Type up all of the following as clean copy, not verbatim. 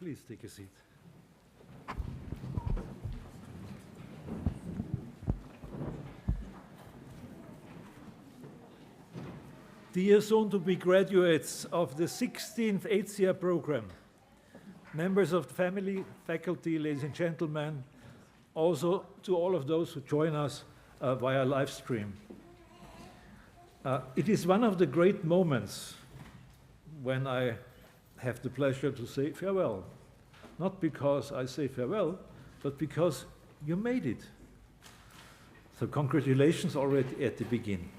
Please take a seat. Dear soon-to-be graduates of the 16th ETIA program, members of the family, faculty, ladies and gentlemen, also to all of those who join us via live stream. It is one of the great moments when I have the pleasure to say farewell. Not because I say farewell, but because you made it. So congratulations already at the beginning.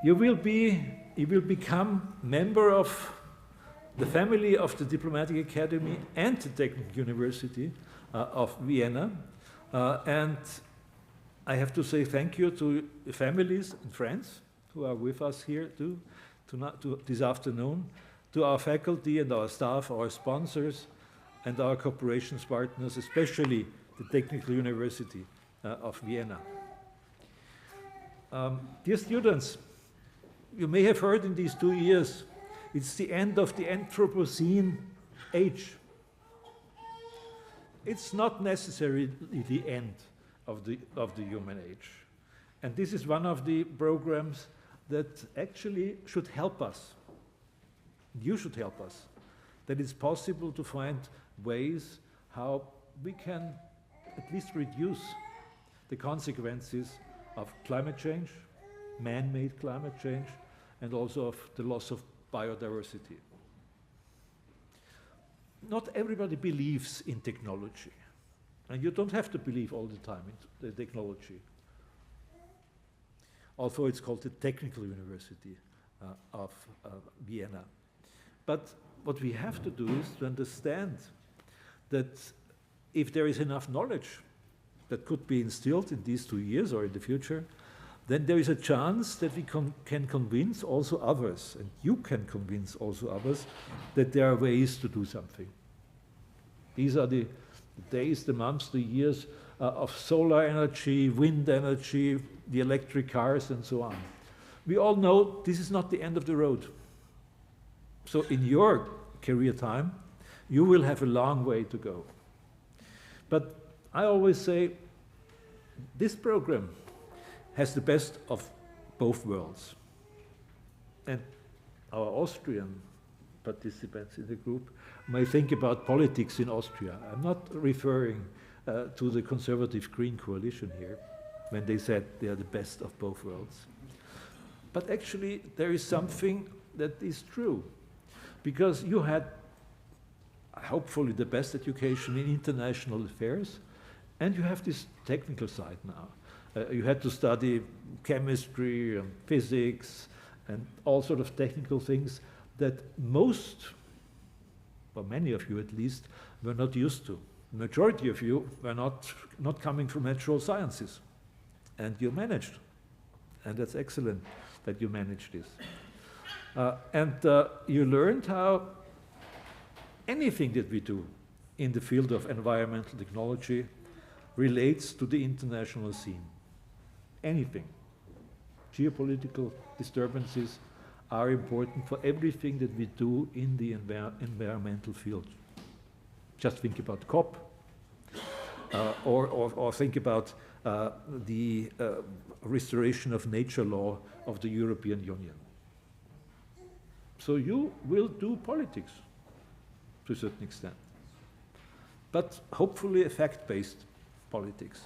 You will become member of the family of the Diplomatic Academy and the Technical University of Vienna. And I have to say thank you to the families and friends who are with us here this afternoon, to our faculty and our staff, our sponsors, and our cooperation partners, especially the Technical University of Vienna. Dear students, you may have heard in these 2 years, it's the end of the Anthropocene age. It's not necessarily the end of the human age. And this is one of the programs that actually should help us. You should help us. That it's possible to find ways how we can at least reduce the consequences of climate change, man-made climate change, and also of the loss of biodiversity. Not everybody believes in technology, and you don't have to believe all the time in the technology. Although it's called the Technical University of Vienna. But what we have to do is to understand that if there is enough knowledge that could be instilled in these 2 years or in the future, then there is a chance that we can convince also others, and you can convince also others, that there are ways to do something. These are the days, the months, the years of solar energy, wind energy, the electric cars, and so on. We all know this is not the end of the road. So in your career time, you will have a long way to go. But I always say, this program has the best of both worlds. And our Austrian participants in the group may think about politics in Austria. I'm not referring to the conservative Green coalition here, when they said they are the best of both worlds. But actually, there is something that is true. Because you had, hopefully, the best education in international affairs, and you have this technical side now. You had to study chemistry and physics and all sort of technical things that most, or many of you at least, were not used to. The majority of you were not coming from natural sciences. And you managed. And that's excellent that you managed this. And you learned how anything that we do in the field of environmental technology relates to the international scene. Anything. Geopolitical disturbances are important for everything that we do in the environmental field. Just think about COP, or think about the restoration of nature law of the European Union. So you will do politics to a certain extent, but hopefully a fact-based politics.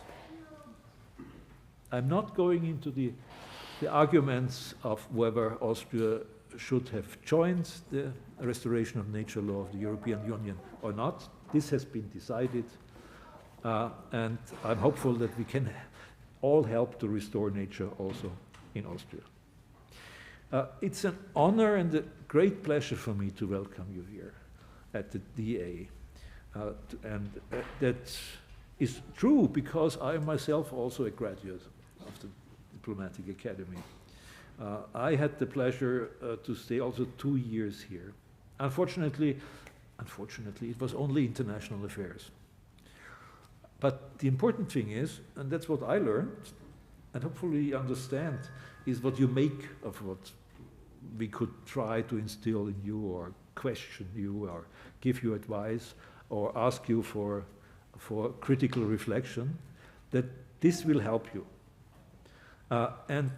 I'm not going into the arguments of whether Austria should have joined the restoration of nature law of the European Union or not. This has been decided, and I'm hopeful that we can all help to restore nature also in Austria. It's an honor and a great pleasure for me to welcome you here at the DA. And that is true because I am myself also a graduate of the Diplomatic Academy. I had the pleasure to stay also 2 years here. Unfortunately, it was only international affairs. But the important thing is, and that's what I learned, and hopefully you understand, is what you make of what we could try to instill in you or question you or give you advice or ask you for critical reflection, that this will help you. And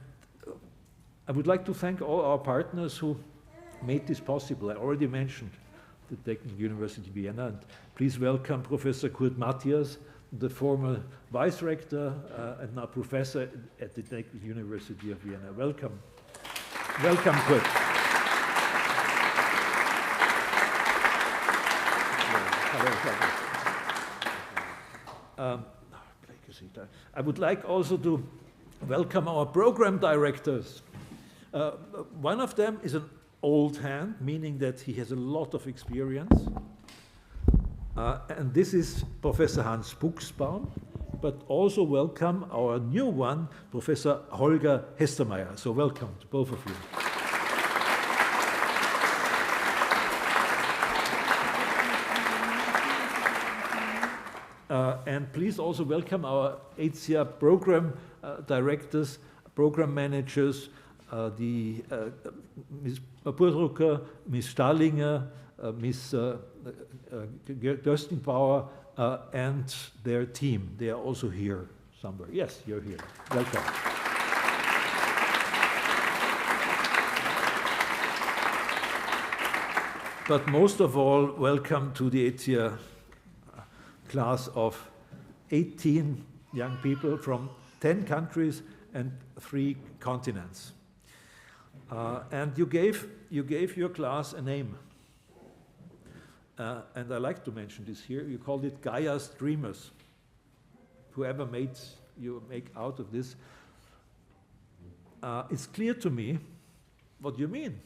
I would like to thank all our partners who made this possible. I already mentioned the Technical University of Vienna, and please welcome Professor Kurt Matyas, the former vice rector and now professor at the Technical University of Vienna. Welcome. Welcome, Kurt. I would like also to welcome our program directors. One of them is an old hand, meaning that he has a lot of experience. And this is Professor Hans Puxbaum, but also welcome our new one, Professor Holger Hestermeyer. So welcome to both of you. And please also welcome our ETIA program directors, program managers, Ms. Burdrucker, Ms. Stahlinger, Ms. Gerstenbauer, and their team. They are also here somewhere. Yes, you're here. Welcome. But most of all, welcome to the ETIA class of 18 young people from 10 countries and 3 continents. And you gave your class a name. And I like to mention this here. You called it Gaia's Dreamers. Whoever you make out of this, it's clear to me what you mean.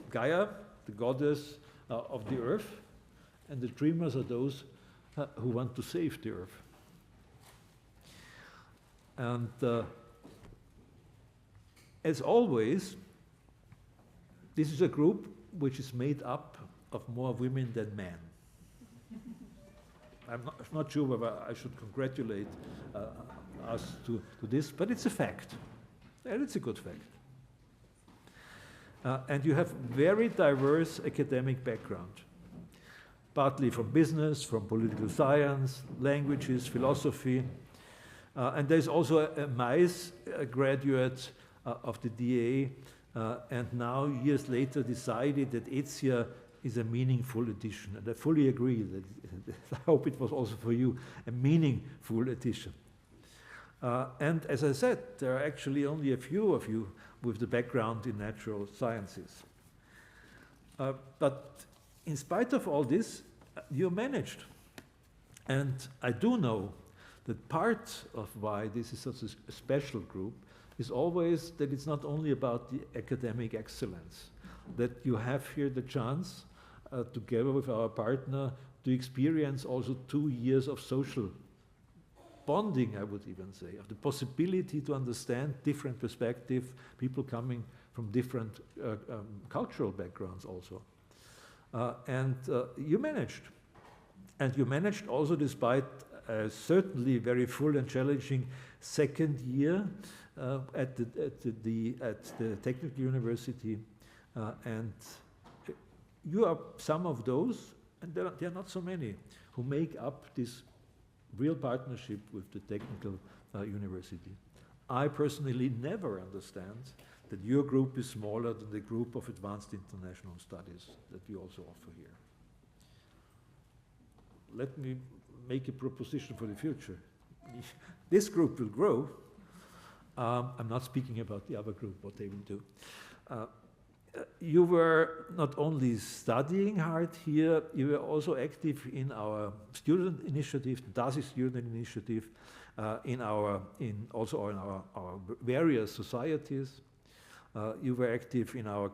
Gaia, the goddess of the earth, and the dreamers are those who want to save the earth. And as always, this is a group which is made up of more women than men. I'm not sure whether I should congratulate us to this, but it's a fact. And it's a good fact. And you have very diverse academic background, partly from business, from political science, languages, philosophy. And there's also a MICE graduate of the DA, and now years later decided that ETIA is a meaningful addition. And I fully agree that I hope it was also for you a meaningful addition. And as I said, there are actually only a few of you with the background in natural sciences. But in spite of all this, you managed. And I do know that part of why this is such a special group is always that it's not only about the academic excellence, that you have here the chance, together with our partner, to experience also 2 years of social bonding, I would even say, of the possibility to understand different perspectives, people coming from different cultural backgrounds also. And you managed. And you managed also despite certainly very full and challenging second year at the Technical University. And you are some of those, and there are not so many, who make up this real partnership with the Technical University. I personally never understand that your group is smaller than the group of advanced international studies that we also offer here. Let me make a proposition for the future. This group will grow. I'm not speaking about the other group, what they will do. You were not only studying hard here, you were also active in our student initiative, the DASI student initiative, also in our various societies. You were active in our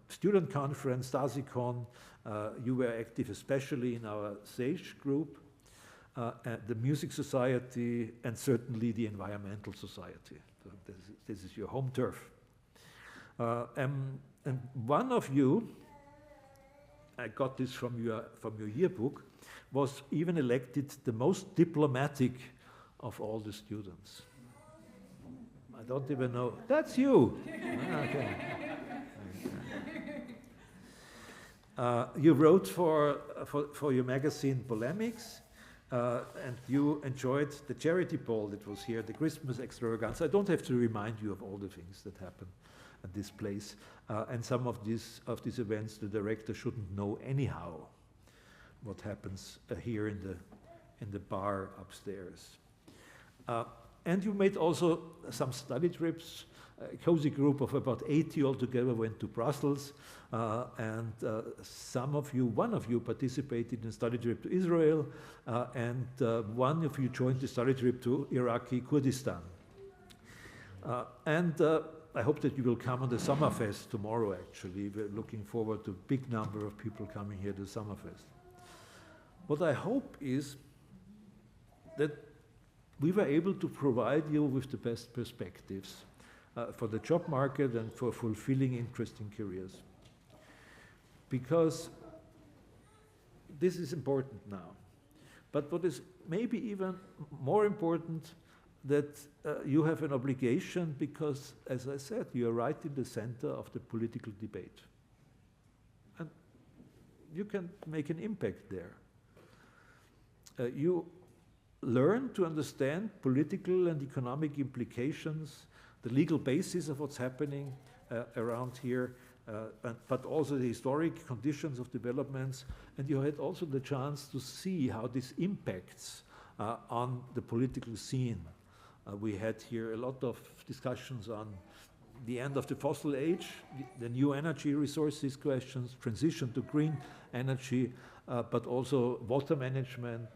student conference, DASICon. You were active especially in our SAGE group, the Music Society, and certainly the Environmental Society. So this is your home turf. And one of you, I got this from your yearbook, was even elected the most diplomatic of all the students. I don't even know. That's you. Okay. You wrote for your magazine Polemics, and you enjoyed the charity ball that was here, the Christmas extravaganza. I don't have to remind you of all the things that happen at this place. And some of these events, the director shouldn't know anyhow what happens here in the bar upstairs. And you made also some study trips. A cozy group of about 80 altogether went to Brussels, and one of you participated in a study trip to Israel, and one of you joined the study trip to Iraqi Kurdistan. I hope that you will come on the Summerfest tomorrow, actually. We're looking forward to a big number of people coming here to Summerfest. What I hope is that we were able to provide you with the best perspectives for the job market and for fulfilling interesting careers. Because this is important now. But what is maybe even more important, that you have an obligation because, as I said, you are right in the center of the political debate. And you can make an impact there. You learn to understand political and economic implications, the legal basis of what's happening around here, but also the historic conditions of developments. And you had also the chance to see how this impacts on the political scene. We had here a lot of discussions on the end of the fossil age, the new energy resources questions, transition to green energy, but also water management,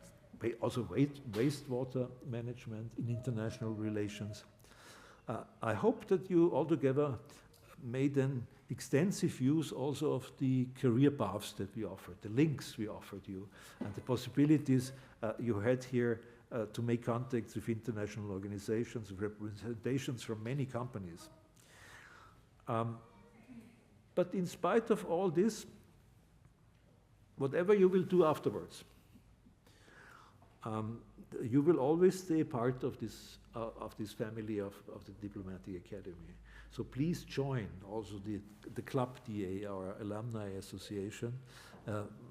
also wastewater management in international relations. I hope that you altogether made an extensive use also of the career paths that we offered, the links we offered you, and the possibilities you had here to make contacts with international organizations, with representations from many companies. But in spite of all this, whatever you will do afterwards, you will always stay part of this family of the Diplomatic Academy. So please join also the Club DA, our alumni association.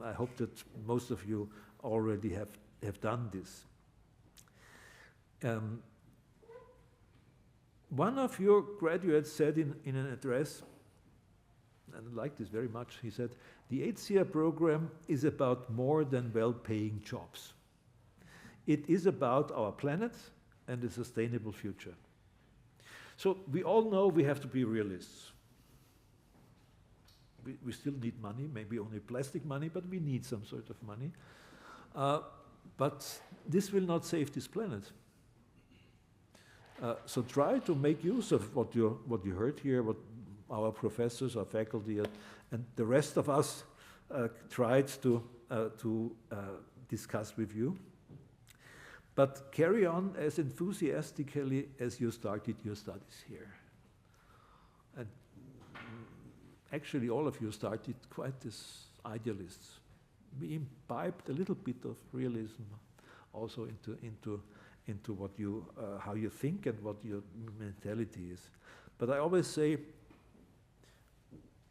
I hope that most of you already have done this. One of your graduates said in an address, and I like this very much, he said, the ETIA program is about more than well-paying jobs. It is about our planet and a sustainable future. So we all know we have to be realists. We still need money, maybe only plastic money, but we need some sort of money. But this will not save this planet. So try to make use of what you heard here, what our professors, our faculty, and the rest of us tried to discuss with you. But carry on as enthusiastically as you started your studies here. And actually, all of you started quite as idealists. We imbibed a little bit of realism also into what you, how you think and what your mentality is. But I always say,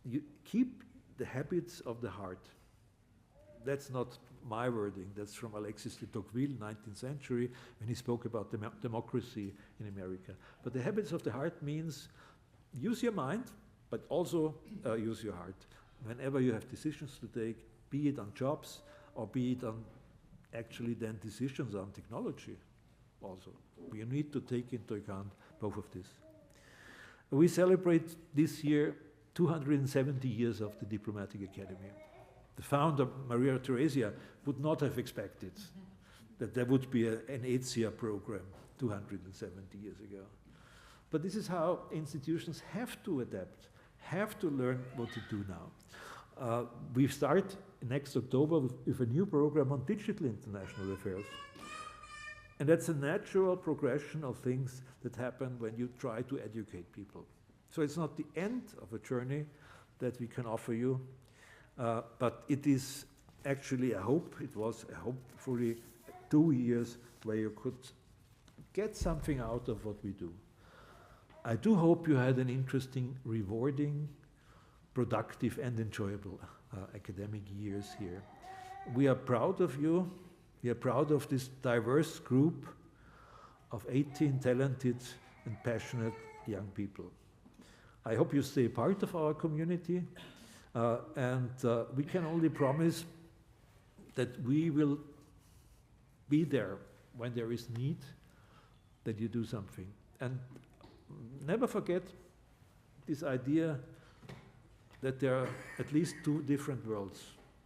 you keep the habits of the heart. That's not my wording, that's from Alexis de Tocqueville, 19th century, when he spoke about democracy in America. But the habits of the heart means use your mind, but also use your heart. Whenever you have decisions to take, be it on jobs, or be it on actually then decisions on technology also. We need to take into account both of this. We celebrate this year 270 years of the Diplomatic Academy. The founder, Maria Theresia, would not have expected that there would be an ETIA program 270 years ago. But this is how institutions have to adapt, have to learn what to do now. We start next October with a new program on digital international affairs. And that's a natural progression of things that happen when you try to educate people. So it's not the end of a journey that we can offer you, but it is actually a hope. It was hopefully 2 years where you could get something out of what we do. I do hope you had an interesting, rewarding, productive and enjoyable academic years here. We are proud of you. We are proud of this diverse group of 18 talented and passionate young people. I hope you stay part of our community, and we can only promise that we will be there when there is need, that you do something. And never forget this idea that there are at least two different worlds.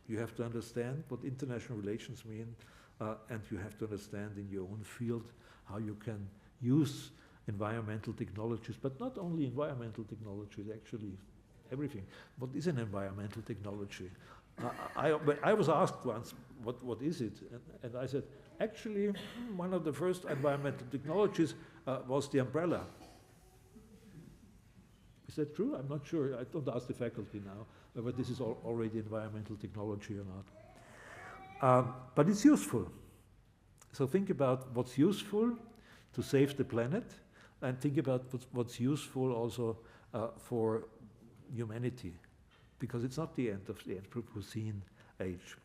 You have to understand what international relations mean, and you have to understand in your own field how you can use environmental technologies, but not only environmental technologies, actually everything. What is an environmental technology? I was asked once, what is it? And I said, actually, one of the first environmental technologies was the umbrella. Is that true? I'm not sure. I don't ask the faculty now whether this is already environmental technology or not. But it's useful. So think about what's useful to save the planet, and think about what's useful also for humanity, because it's not the end of the Anthropocene age.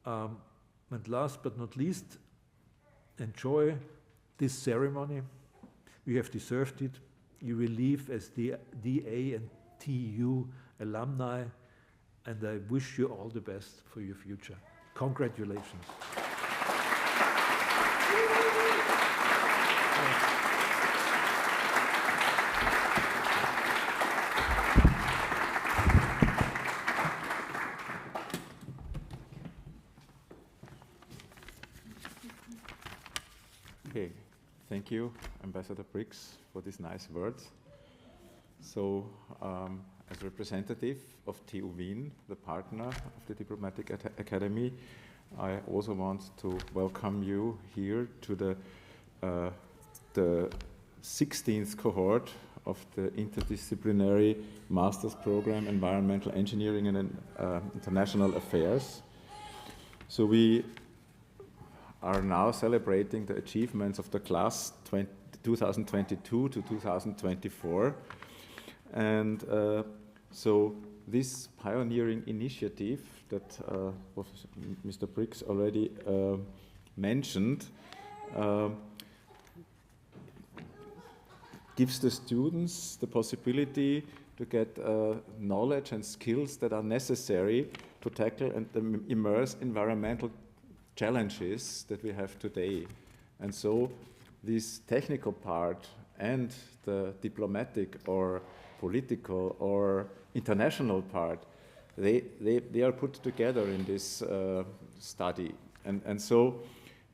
And last but not least, enjoy this ceremony. You have deserved it. You will leave as the DA and TU alumni, and I wish you all the best for your future. Congratulations. Okay, thank you, Ambassador Brix, for these nice words. So, as representative of TU Wien, the partner of the Diplomatic Academy, I also want to welcome you here to the 16th cohort of the interdisciplinary master's program, Environmental Engineering and International Affairs. So we are now celebrating the achievements of the class 2022 to 2024. And so this pioneering initiative that Mr. Brix already mentioned gives the students the possibility to get knowledge and skills that are necessary to tackle and immerse environmental challenges that we have today. And so this technical part and the diplomatic or political or international part, they are put together in this study. And so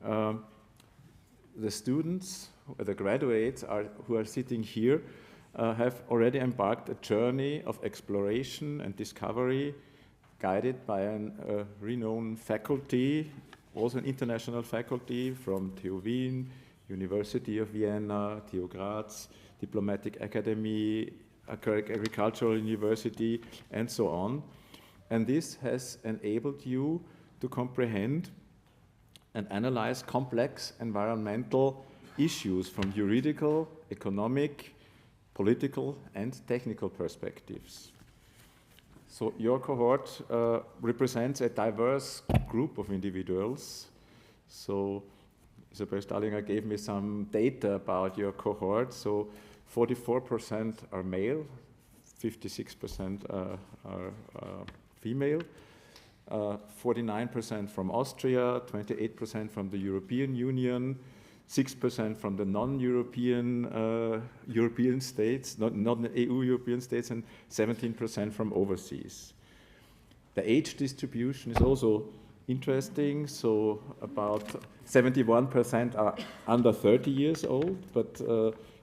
the students, the graduates who are sitting here have already embarked a journey of exploration and discovery guided by a renowned faculty, also an international faculty from TU Wien, University of Vienna, TU Graz, Diplomatic Academy, Agricultural University, and so on. And this has enabled you to comprehend and analyze complex environmental issues from juridical, economic, political, and technical perspectives. So your cohort represents a diverse group of individuals. So Isabel Stallinger gave me some data about your cohort. So 44% are male, 56% are female, 49% from Austria, 28% from the European Union, 6% from the non-European European states, not EU European states, and 17% from overseas. The age distribution is also interesting. So about 71% are under 30 years old, but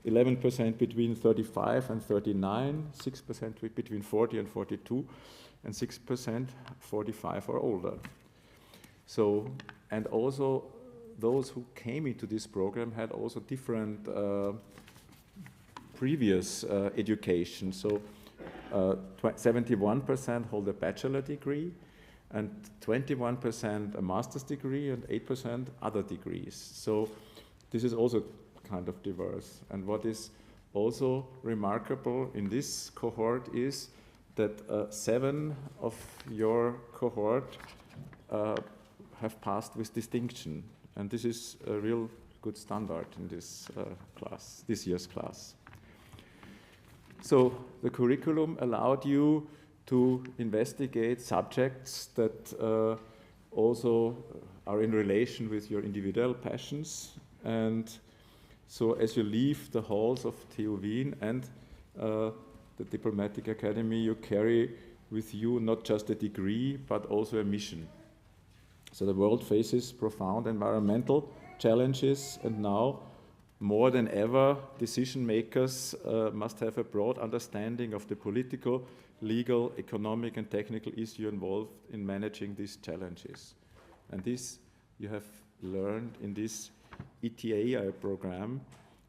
11% between 35 and 39, 6% between 40 and 42, and 6% 45 or older. So, and also those who came into this program had also different previous education. So 71% hold a bachelor degree, and 21% a master's degree, and 8% other degrees. So this is also kind of diverse. And what is also remarkable in this cohort is that 7 of your cohort have passed with distinction. And this is a real good standard in this class, this year's class. So the curriculum allowed you to investigate subjects that also are in relation with your individual passions. And so as you leave the halls of TU Wien and the Diplomatic Academy, you carry with you not just a degree, but also a mission. So the world faces profound environmental challenges, and now, more than ever, decision makers must have a broad understanding of the political, legal, economic, and technical issue involved in managing these challenges. And this you have learned in this ETIA program.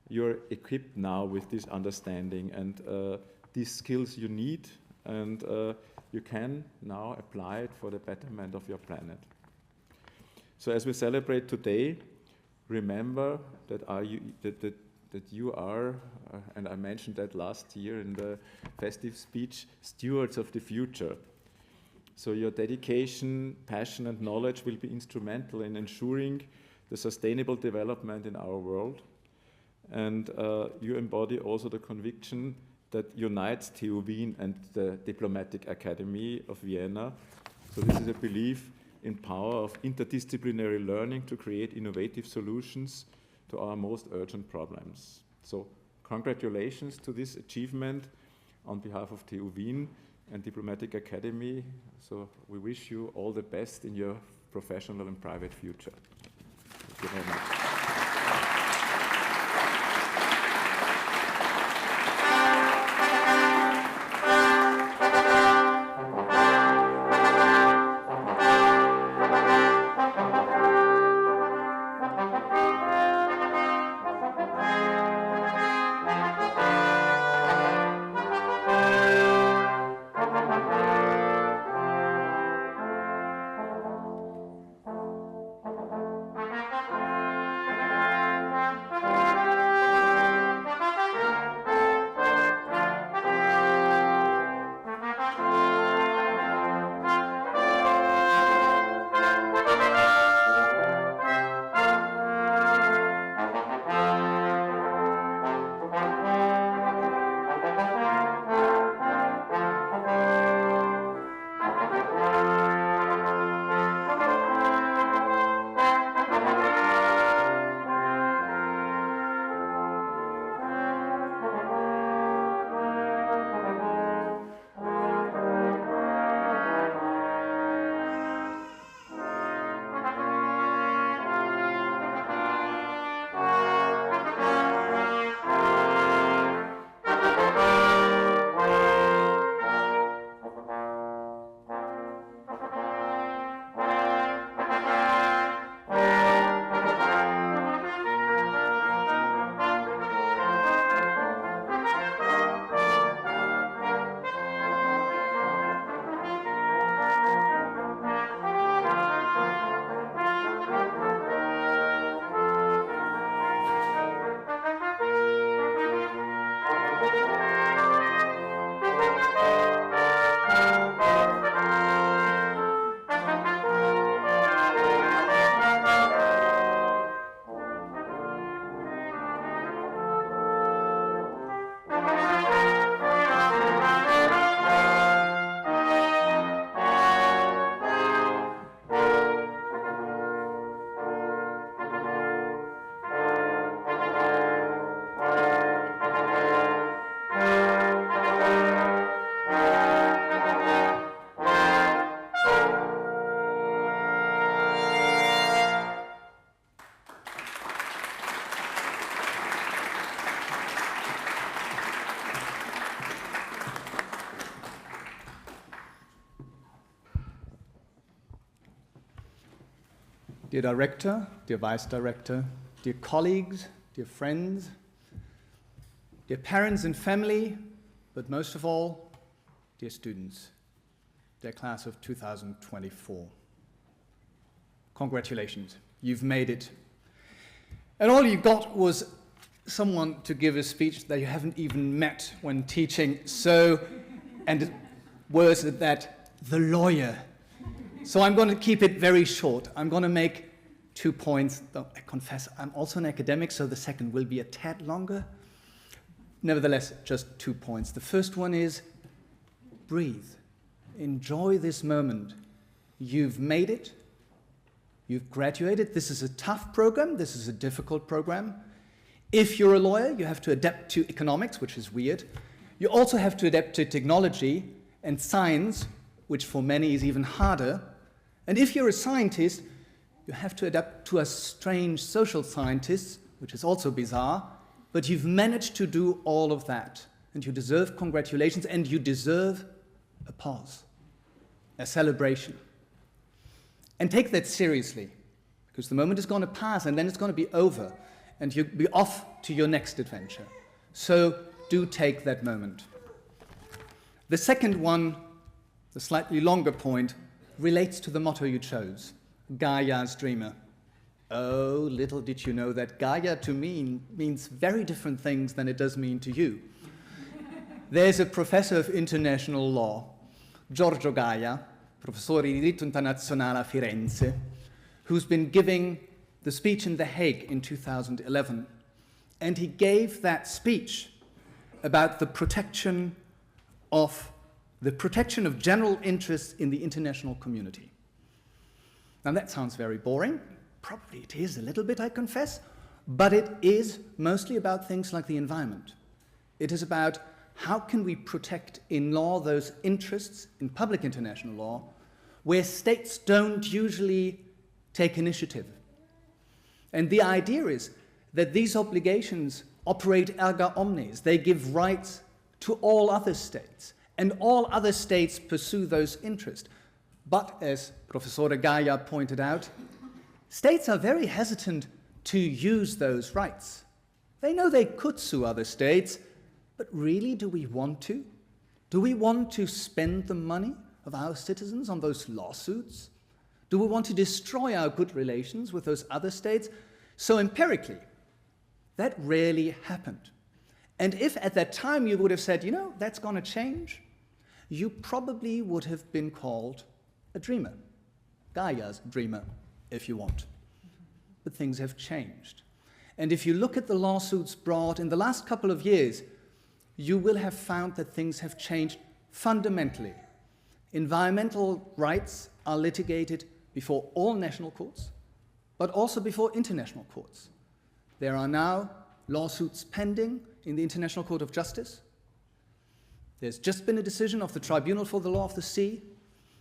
You're equipped now with this understanding and these skills you need, and you can now apply it for the betterment of your planet. So as we celebrate today, remember that you are, and I mentioned that last year in the festive speech, stewards of the future. So your dedication, passion, and knowledge will be instrumental in ensuring the sustainable development in our world. And you embody also the conviction that unites TU Wien and the Diplomatic Academy of Vienna. So this is a belief in power of interdisciplinary learning to create innovative solutions to our most urgent problems. So congratulations to this achievement on behalf of TU Wien and Diplomatic Academy. So we wish you all the best in your professional and private future. Thank you very much. Dear Director, dear Vice Director, dear colleagues, dear friends, dear parents and family, but most of all, dear students, dear class of 2024. Congratulations, you've made it. And all you got was someone to give a speech that you haven't even met when teaching, and worse at that, the lawyer. So I'm going to keep it very short. I'm going to make 2 points. Though I confess, I'm also an academic, so the second will be a tad longer. Nevertheless, just 2 points. The first one is breathe. Enjoy this moment. You've made it. You've graduated. This is a tough program. This is a difficult program. If you're a lawyer, you have to adapt to economics, which is weird. You also have to adapt to technology and science, which for many is even harder. And if you're a scientist, you have to adapt to a strange social scientist, which is also bizarre. But you've managed to do all of that. And you deserve congratulations, and you deserve a pause, a celebration. And take that seriously, because the moment is going to pass, and then it's going to be over, and you'll be off to your next adventure. So do take that moment. The second one, the slightly longer point, relates to the motto you chose, Gaia's Dreamer. Oh, little did you know that Gaia to me means very different things than it does mean to you. There's a professor of international law, Giorgio Gaia, Professore di Diritto Internazionale a Firenze, who's been giving the speech in The Hague in 2011. And he gave that speech about the protection of general interests in the international community. Now that sounds very boring. Probably it is a little bit, I confess, but it is mostly about things like the environment. It is about how can we protect in law those interests in public international law where states don't usually take initiative. And the idea is that these obligations operate erga omnes. They give rights to all other states, and all other states pursue those interests. But as Professor Gaia pointed out, states are very hesitant to use those rights. They know they could sue other states, but really, do we want to? Do we want to spend the money of our citizens on those lawsuits? Do we want to destroy our good relations with those other states? So empirically, that rarely happened. And if at that time you would have said, you know, that's going to change, you probably would have been called a dreamer, Gaia's dreamer, if you want. But things have changed. And if you look at the lawsuits brought in the last couple of years, you will have found that things have changed fundamentally. Environmental rights are litigated before all national courts, but also before international courts. There are now lawsuits pending in the International Court of Justice. There's just been a decision of the Tribunal for the Law of the Sea.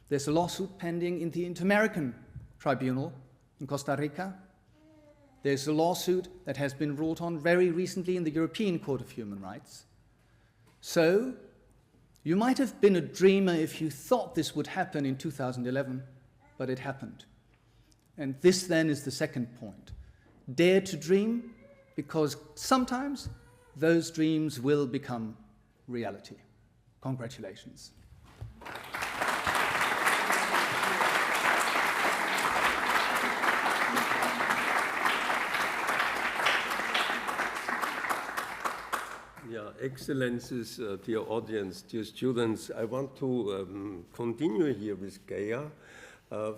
There's a lawsuit pending in the Inter-American Tribunal in Costa Rica. There's a lawsuit that has been ruled on very recently in the European Court of Human Rights. So, you might have been a dreamer if you thought this would happen in 2011, but it happened. And this then is the second point. Dare to dream, because sometimes those dreams will become reality. Congratulations. Yeah, Excellencies, dear audience, dear students, I want to continue here with Gaia.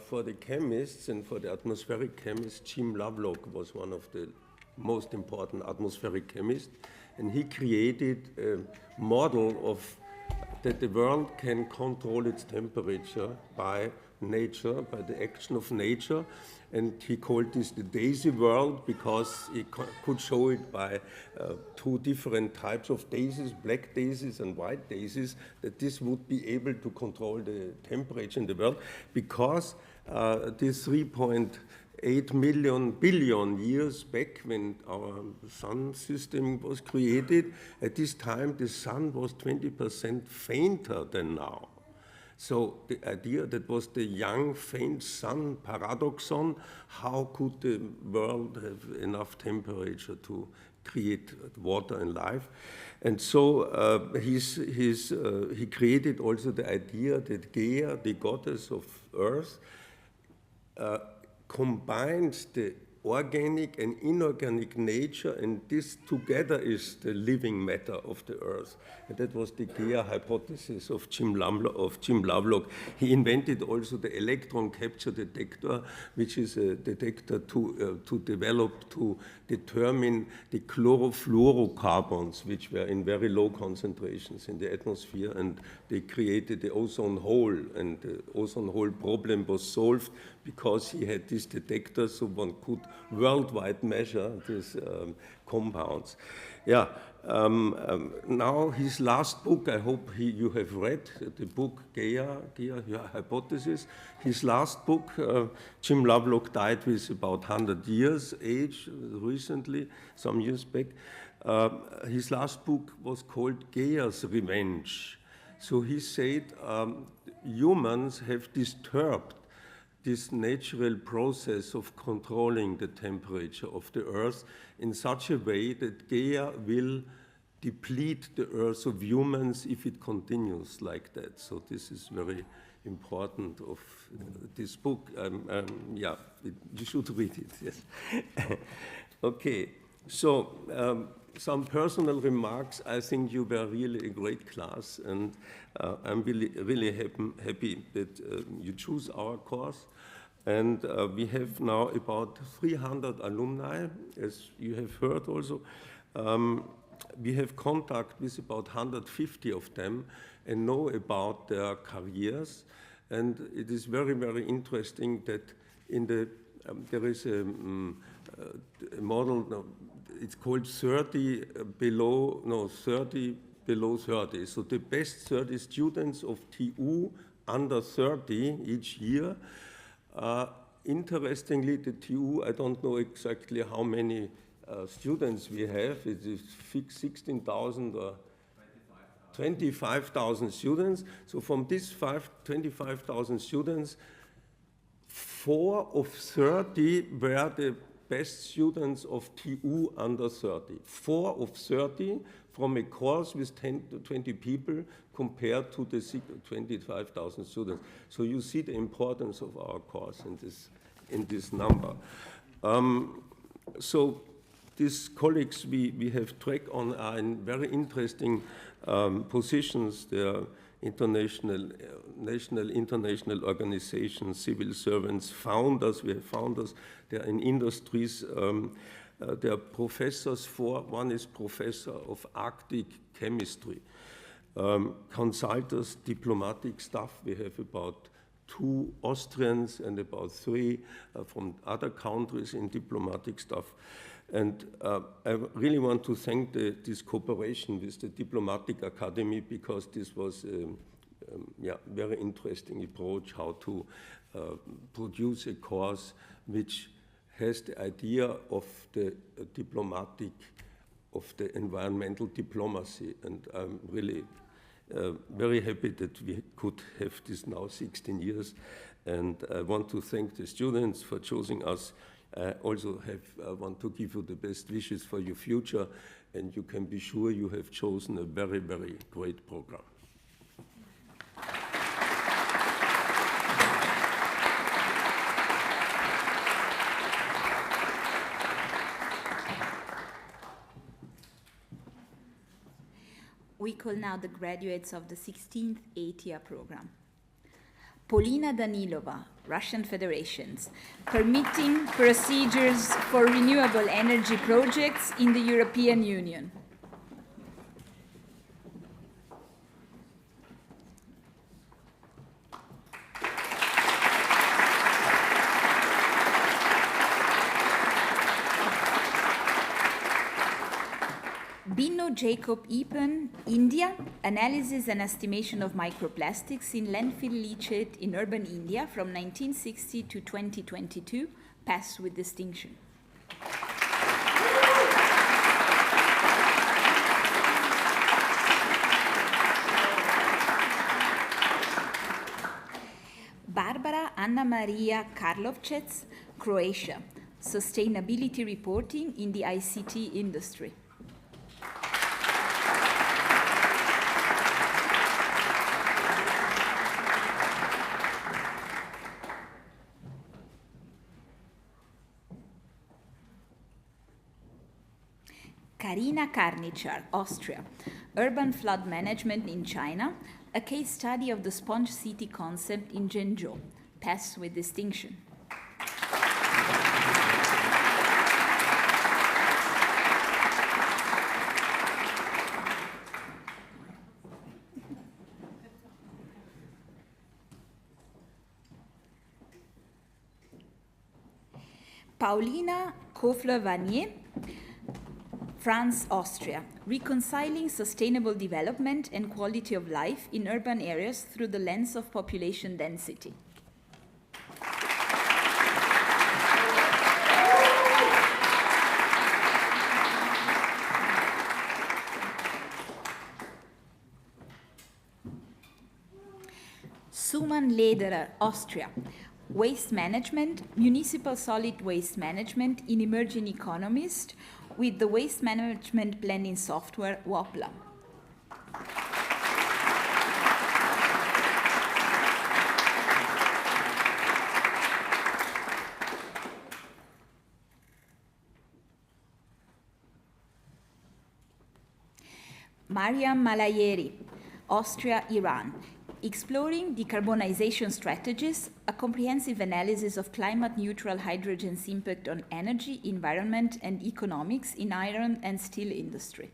For the chemists and for the atmospheric chemists, Jim Lovelock was one of the most important atmospheric chemists, and he created a model of that the world can control its temperature by nature, by the action of nature, and he called this the daisy world because he could show it by two different types of daisies, black daisies and white daisies, that this would be able to control the temperature in the world because this 3.8 billion years back when our sun system was created, at this time the sun was 20% fainter than now. So the idea that was the young, faint sun paradoxon, how could the world have enough temperature to create water and life? And so he created also the idea that Gaia, the goddess of earth, combines the organic and inorganic nature, and this together is the living matter of the Earth. And that was the Gaia hypothesis of Jim Lovelock. He invented also the electron capture detector, which is a detector to develop, to determine the chlorofluorocarbons, which were in very low concentrations in the atmosphere, and they created the ozone hole, and the ozone hole problem was solved because he had this detector, so one could worldwide measure these compounds. Yeah. Now his last book, I hope you have read, the book Gaia Hypothesis. His last book, Jim Lovelock died with about 100 years age recently, some years back. His last book was called Gaia's Revenge. So he said humans have disturbed this natural process of controlling the temperature of the Earth in such a way that Gaia will deplete the Earth of humans if it continues like that. So this is very important of this book. Yeah, you should read it, yes. Okay, so some personal remarks. I think you were really a great class, and I'm really happy that you choose our course. And we have now about 300 alumni, as you have heard also. We have contact with about 150 of them and know about their careers. And it is very, very interesting that in the, there is a model, it's called 30 below 30. So the best 30 students of TU under 30 each year. Interestingly, the TU, I don't know exactly how many students we have. It is 16,000 or 25,000 students. So from these 25,000 students, 4 of 30 were the best students of TU under 30. 4 of 30 from a course with 10 to 20 people compared to the 25,000 students. So you see the importance of our course in this number. So these colleagues we have track on are in very interesting positions. They are international, national, international organizations, civil servants, founders. We have founders. They are in industries. They are professors. One is professor of Arctic chemistry. Consultants, diplomatic staff. We have about 2 Austrians and about 3 from other countries in diplomatic staff. And I really want to thank this cooperation with the Diplomatic Academy, because this was a very interesting approach how to produce a course which has the idea of the diplomatic, of the environmental diplomacy. And I'm really very happy that we could have this now 16 years. And I want to thank the students for choosing us. I also want to give you the best wishes for your future, and you can be sure you have chosen a very, very great program. We call now the graduates of the 16th ETIA program. Polina Danilova, Russian Federations, permitting procedures for renewable energy projects in the European Union. Binno Jacob Epen, India, analysis and estimation of microplastics in landfill leachate in urban India from 1960 to 2022, passed with distinction. Barbara Anna Maria Karlovčec, Croatia, sustainability reporting in the ICT industry. Karina Karnichar, Austria, Urban Flood Management in China, a case study of the sponge city concept in Zhengzhou, passed with distinction. Paulina Kofler-Vanier, France, Austria, reconciling sustainable development and quality of life in urban areas through the lens of population density. Suman Lederer, Austria, waste management, municipal solid waste management in emerging economies with the waste management planning software WOPLA. Mariam Malayeri, Austria, Iran, exploring decarbonization strategies, a comprehensive analysis of climate-neutral hydrogen's impact on energy, environment, and economics in iron and steel industry.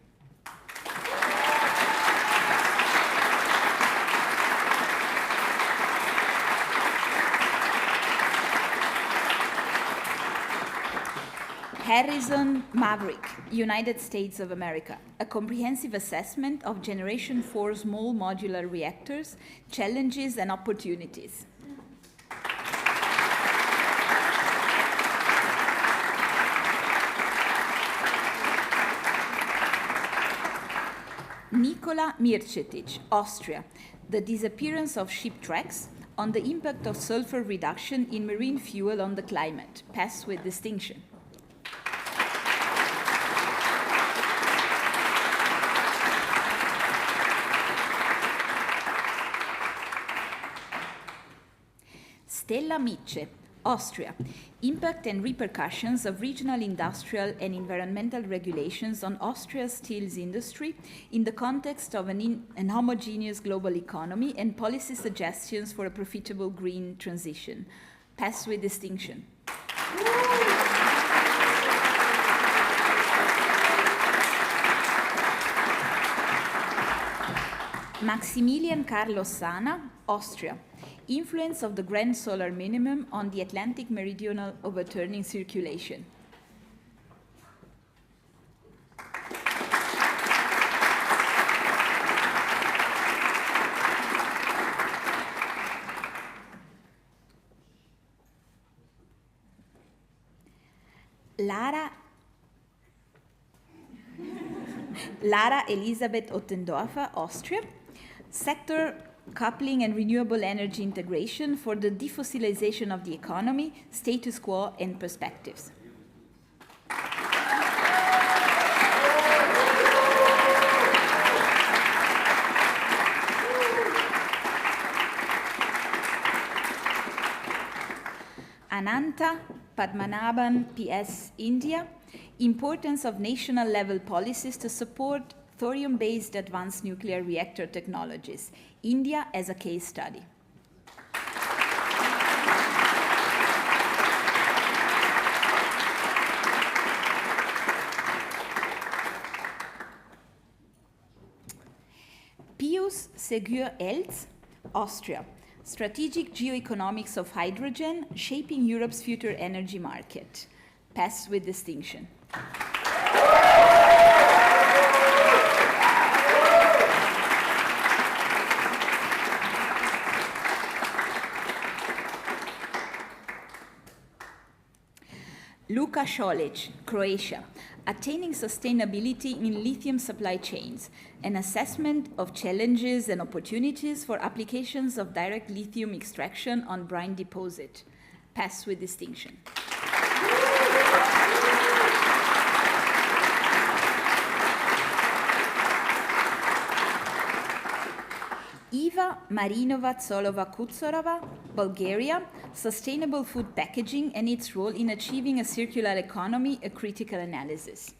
Harrison Maverick, United States of America, a comprehensive assessment of Generation 4 small modular reactors, challenges and opportunities. Nikola Mircetic, Austria, the disappearance of ship tracks on the impact of sulfur reduction in marine fuel on the climate, passed with distinction. Stella Mitche, Austria, impact and repercussions of regional industrial and environmental regulations on Austria's steel industry in the context of an homogeneous global economy and policy suggestions for a profitable green transition. Passed with distinction. Maximilian Carlos Sana, Austria. Influence of the Grand Solar Minimum on the Atlantic Meridional Overturning Circulation. Lara Elisabeth Ottendorfer, Austria. Sector coupling and renewable energy integration for the defossilization of the economy, status quo and perspectives. Ananta Padmanabhan, PS, India. Importance of national level policies to support thorium-based advanced nuclear reactor technologies. India as a case study. Pius Segur-Elz, Austria. Strategic geoeconomics of hydrogen shaping Europe's future energy market. Passed with distinction. Luka Šolić, Croatia, Attaining Sustainability in Lithium Supply Chains, an assessment of challenges and opportunities for applications of direct lithium extraction on brine deposit. Passed with distinction. Eva Marinova-Tsolova-Kutsorova, Bulgaria, Sustainable Food Packaging and its role in achieving a circular economy, a critical analysis.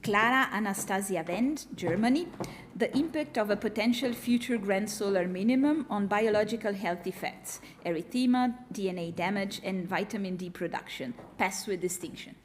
Clara Anastasia Wendt, Germany, The Impact of a Potential Future Grand Solar Minimum on Biological Health Effects, Erythema, DNA Damage, and Vitamin D Production, passed with distinction.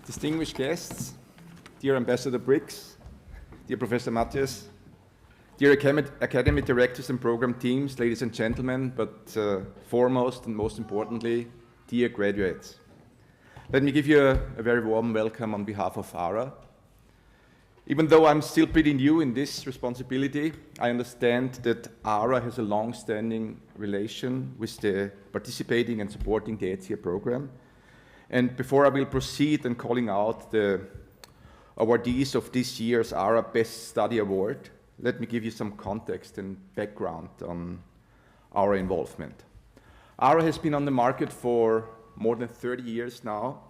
Distinguished guests, dear Ambassador Brix, dear Professor Matyas, dear Academy directors and program teams, ladies and gentlemen, but foremost and most importantly, dear graduates. Let me give you a very warm welcome on behalf of ARA. Even though I'm still pretty new in this responsibility, I understand that ARA has a long-standing relation with the participating and supporting the ETIA program. And before I will proceed in calling out the awardees of this year's ARA Best Study Award, let me give you some context and background on our involvement. ARA has been on the market for more than 30 years now,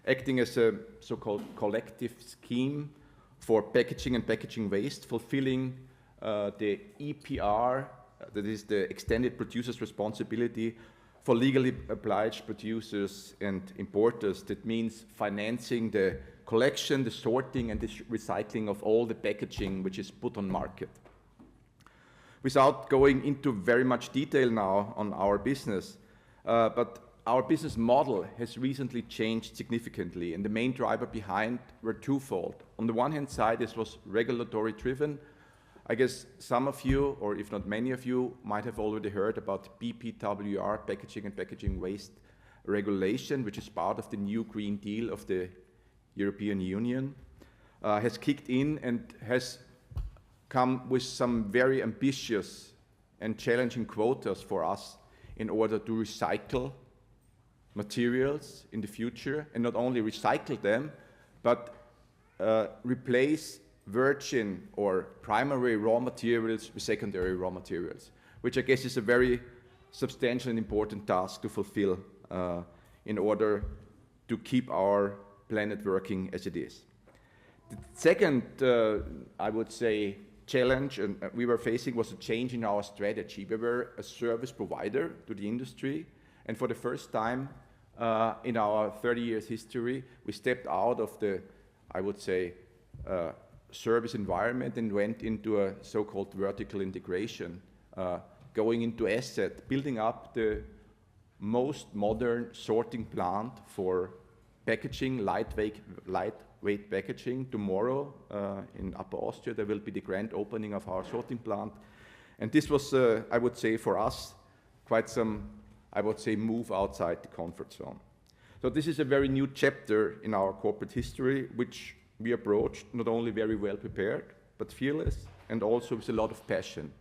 acting as a so-called collective scheme for packaging and packaging waste, fulfilling the EPR, that is the Extended Producer's Responsibility, for legally obliged producers and importers. That means financing the collection, the sorting, and the recycling of all the packaging which is put on market. Without going into very much detail now on our business, but our business model has recently changed significantly, and the main driver behind were twofold. On the one hand side, this was regulatory driven. I guess some of you, or if not many of you, might have already heard about BPWR, Packaging and Packaging Waste Regulation, which is part of the new Green Deal of the European Union, has kicked in and has come with some very ambitious and challenging quotas for us in order to recycle materials in the future, and not only recycle them, but replace virgin or primary raw materials with secondary raw materials, which I guess is a very substantial and important task to fulfill in order to keep our planet working as it is. The second, I would say, challenge we were facing was a change in our strategy. We were a service provider to the industry, and for the first time in our 30 years history, we stepped out of the, I would say, service environment and went into a so-called vertical integration, going into asset, building up the most modern sorting plant for packaging, lightweight packaging. Tomorrow in Upper Austria there will be the grand opening of our sorting plant, and this was, I would say, for us quite some, I would say, move outside the comfort zone. So this is a very new chapter in our corporate history, which we approached not only very well prepared, but fearless, and also with a lot of passion.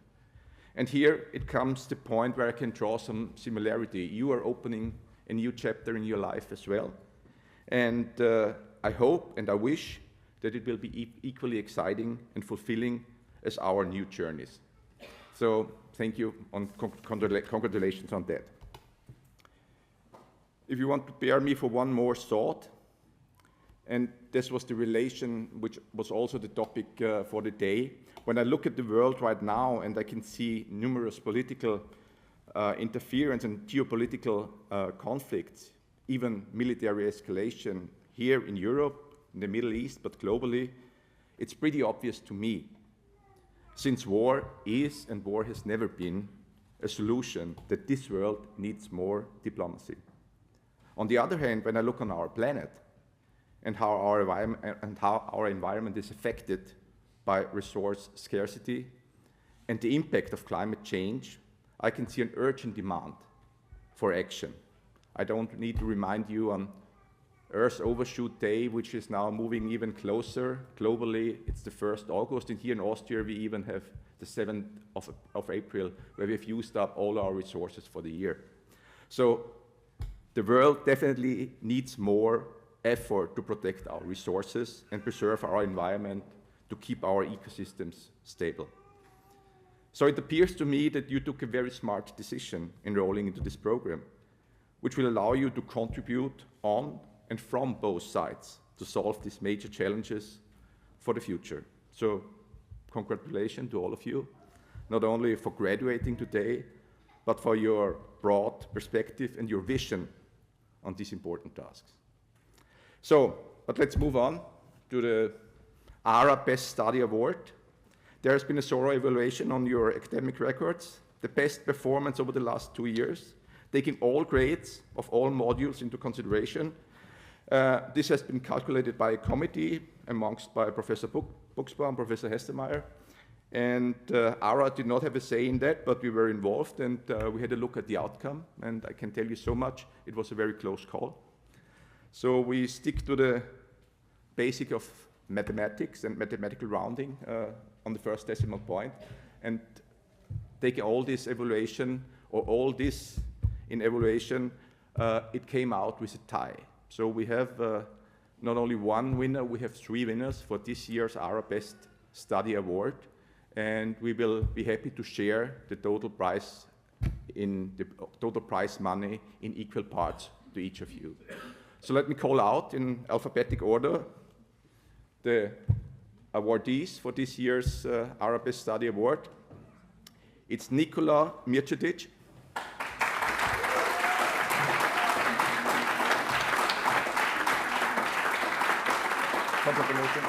And here it comes the point where I can draw some similarity. You are opening a new chapter in your life as well. And I hope and I wish that it will be equally exciting and fulfilling as our new journeys. So thank you and congratulations on that. If you want to bear me for one more thought, and this was the relation which was also the topic for the day. When I look at the world right now and I can see numerous political interference and geopolitical conflicts, even military escalation here in Europe, in the Middle East, but globally, it's pretty obvious to me. Since war is and war has never been a solution, that this world needs more diplomacy. On the other hand, when I look on our planet, and how our environment is affected by resource scarcity and the impact of climate change, I can see an urgent demand for action. I don't need to remind you on Earth Overshoot Day, which is now moving even closer globally. It's the 1st August, and here in Austria we even have the 7th of April, where we've used up all our resources for the year. So the world definitely needs more effort to protect our resources and preserve our environment to keep our ecosystems stable. So it appears to me that you took a very smart decision enrolling into this program, which will allow you to contribute on and from both sides to solve these major challenges for the future. So congratulations to all of you, not only for graduating today, but for your broad perspective and your vision on these important tasks. So, but let's move on to the ARA Best Study Award. There has been a thorough evaluation on your academic records, the best performance over the last 2 years, taking all grades of all modules into consideration. This has been calculated by a committee amongst by Professor Puxbaum, Professor Hestermeyer, and ARA did not have a say in that, but we were involved and we had a look at the outcome, and I can tell you so much, it was a very close call. So we stick to the basic of mathematics and mathematical rounding on the first decimal point, and take all this evaluation, or all this in evaluation, it came out with a tie. So we have not only one winner, we have 3 winners for this year's ARA Best Study Award, and we will be happy to share the total prize money in equal parts to each of you. So let me call out in alphabetic order the awardees for this year's ARA Best Study Award. It's Nikola Mircetic. Congratulations.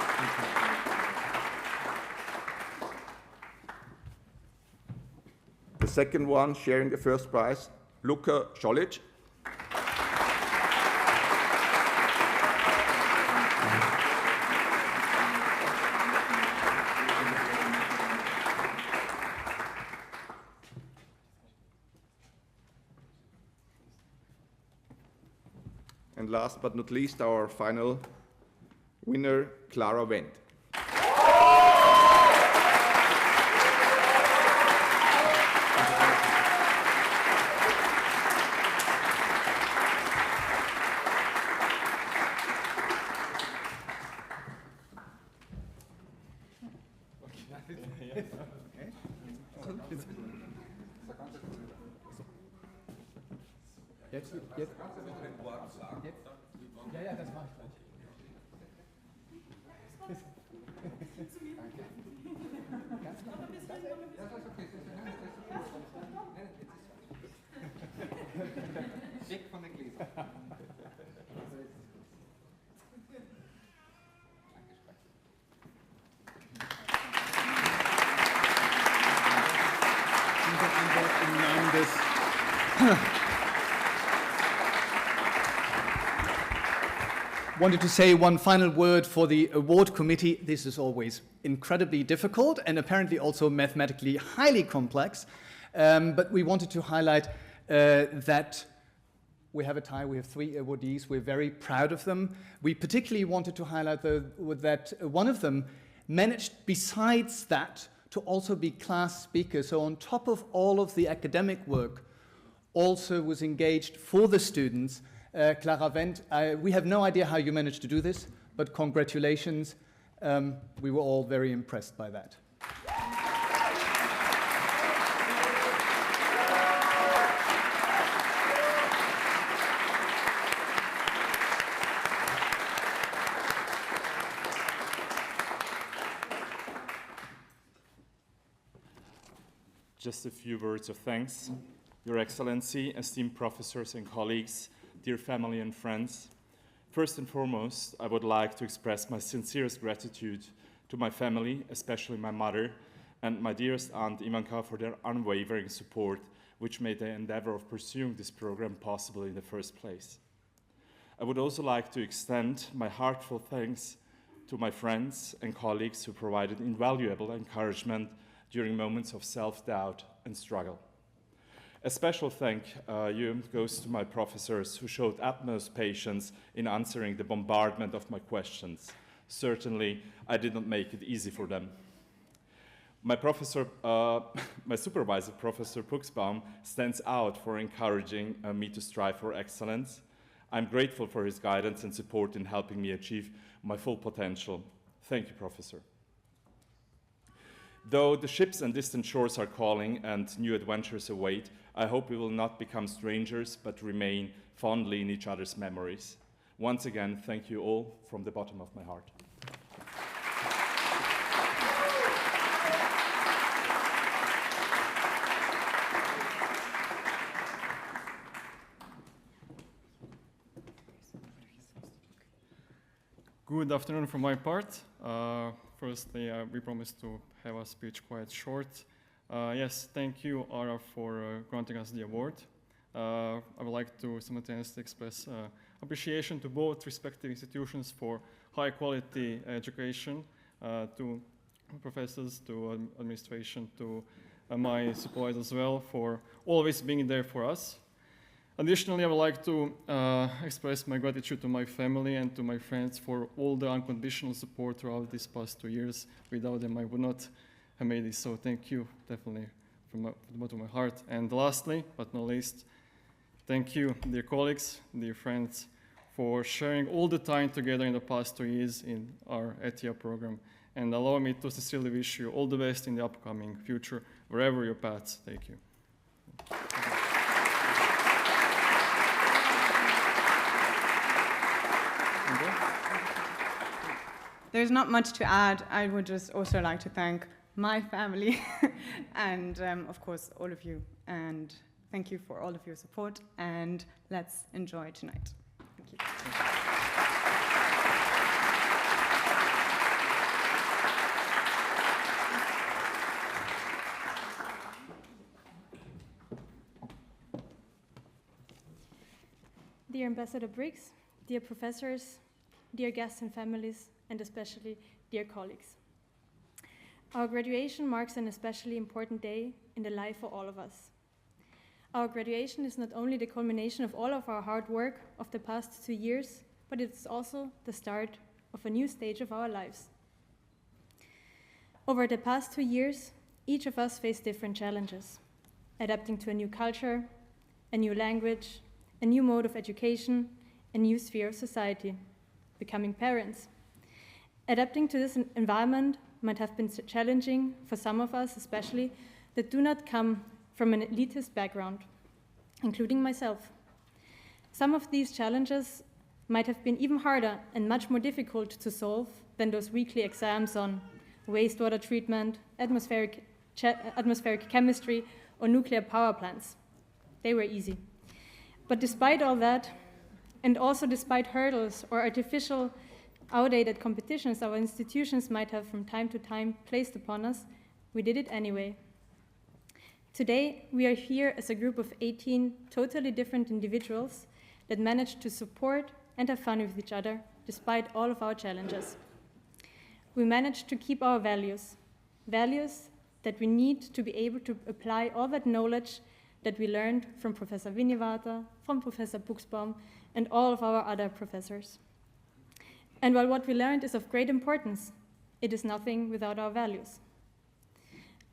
The second one, sharing the first prize, Luka Šolić. And last but not least, our final winner, Clara Wendt. Jetzt? Ja, das mache ich gleich. Weg von den Gläsern. Wanted to say one final word for the award committee. This is always incredibly difficult and apparently also mathematically highly complex. But we wanted to highlight that we have a tie, we have 3 awardees, we're very proud of them. We particularly wanted to highlight that one of them managed, besides that, to also be class speaker. So on top of all of the academic work, also was engaged for the students. Clara Wendt, we have no idea how you managed to do this, but congratulations. We were all very impressed by that. Just a few words of thanks. Your Excellency, esteemed professors and colleagues, dear family and friends. First and foremost, I would like to express my sincerest gratitude to my family, especially my mother, and my dearest aunt Ivanka for their unwavering support, which made the endeavor of pursuing this program possible in the first place. I would also like to extend my heartfelt thanks to my friends and colleagues who provided invaluable encouragement during moments of self-doubt and struggle. A special thank you goes to my professors who showed utmost patience in answering the bombardment of my questions. Certainly, I did not make it easy for them. My supervisor, Professor Puxbaum, stands out for encouraging me to strive for excellence. I'm grateful for his guidance and support in helping me achieve my full potential. Thank you, Professor. Though the ships and distant shores are calling and new adventures await, I hope we will not become strangers, but remain fondly in each other's memories. Once again, thank you all from the bottom of my heart. Good afternoon from my part. Firstly, we promise to have our speech quite short. Yes, thank you, Ara, for granting us the award. I would like to simultaneously express appreciation to both respective institutions for high-quality education, to professors, to administration, to my supervisors as well, for always being there for us. Additionally, I would like to express my gratitude to my family and to my friends for all the unconditional support throughout these past 2 years. Without them, I would not have made this, so thank you, definitely, from the bottom of my heart. And lastly, but not least, thank you, dear colleagues, dear friends, for sharing all the time together in the past 2 years in our ETIA program. And allow me to sincerely wish you all the best in the upcoming future, wherever your paths take you. There's not much to add. I would just also like to thank my family and, of course, all of you. And thank you for all of your support. And let's enjoy tonight. Thank you. Dear Ambassador Brix, dear professors, dear guests and families, and especially dear colleagues. Our graduation marks an especially important day in the life of all of us. Our graduation is not only the culmination of all of our hard work of the past 2 years, but it's also the start of a new stage of our lives. Over the past 2 years, each of us faced different challenges, adapting to a new culture, a new language, a new mode of education, a new sphere of society, becoming parents. Adapting to this environment might have been challenging for some of us, especially that do not come from an elitist background, including myself. Some of these challenges might have been even harder and much more difficult to solve than those weekly exams on wastewater treatment, atmospheric chemistry, or nuclear power plants. They were easy. But despite all that, and also despite hurdles or artificial outdated competitions our institutions might have from time to time placed upon us, we did it anyway. Today, we are here as a group of 18 totally different individuals that managed to support and have fun with each other despite all of our challenges. We managed to keep our values that we need to be able to apply all that knowledge that we learned from Professor Vinivata, from Professor Puxbaum, and all of our other professors. And while what we learned is of great importance, it is nothing without our values.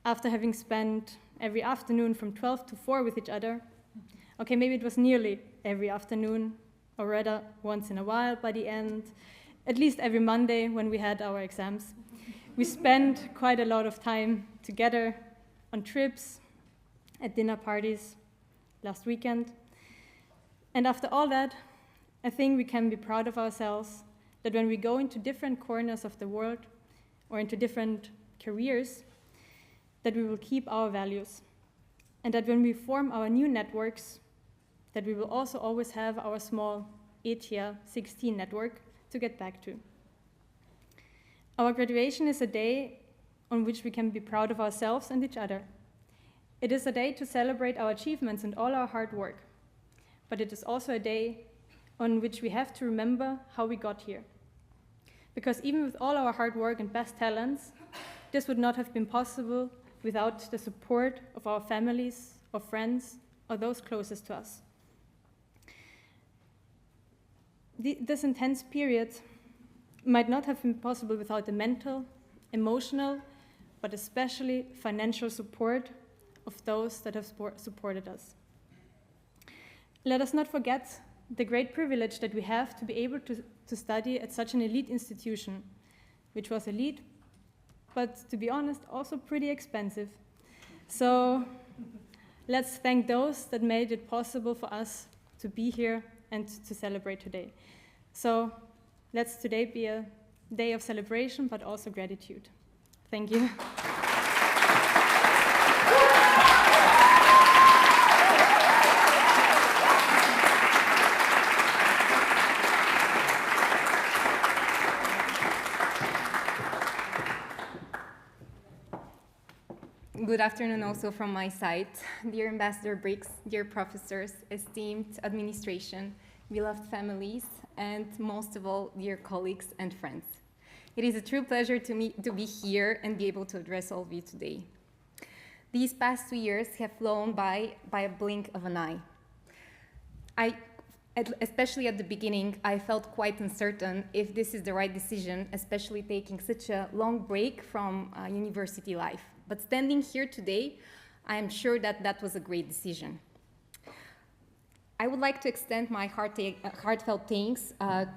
After having spent every afternoon from 12 to 4 with each other, okay, maybe it was nearly every afternoon, or rather once in a while by the end, at least every Monday when we had our exams, we spent quite a lot of time together on trips, at dinner parties, last weekend. And after all that, I think we can be proud of ourselves that when we go into different corners of the world or into different careers, that we will keep our values. And that when we form our new networks, that we will also always have our small ETIA 16 network to get back to. Our graduation is a day on which we can be proud of ourselves and each other. It is a day to celebrate our achievements and all our hard work. But it is also a day on which we have to remember how we got here. Because even with all our hard work and best talents, this would not have been possible without the support of our families, or friends, or those closest to us. This intense period might not have been possible without the mental, emotional, but especially financial support of those that have supported us. Let us not forget the great privilege that we have to be able to study at such an elite institution, which was elite, but to be honest, also pretty expensive. So let's thank those that made it possible for us to be here and to celebrate today. So let's today be a day of celebration, but also gratitude. Thank you. Good afternoon also from my side. Dear Ambassador Brix, dear professors, esteemed administration, beloved families, and most of all, dear colleagues and friends. It is a true pleasure to be here and be able to address all of you today. These past 2 years have flown by a blink of an eye. Especially at the beginning, I felt quite uncertain if this is the right decision, especially taking such a long break from university life. But standing here today, I am sure that that was a great decision. I would like to extend my heartfelt thanks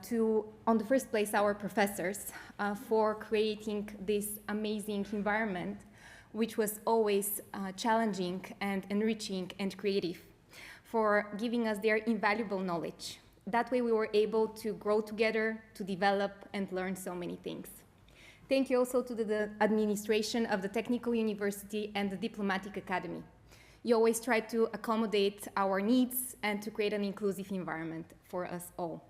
to, on the first place, our professors for creating this amazing environment, which was always challenging and enriching and creative, for giving us their invaluable knowledge. That way we were able to grow together, to develop and learn so many things. Thank you also to the administration of the Technical University and the Diplomatic Academy. You always try to accommodate our needs and to create an inclusive environment for us all.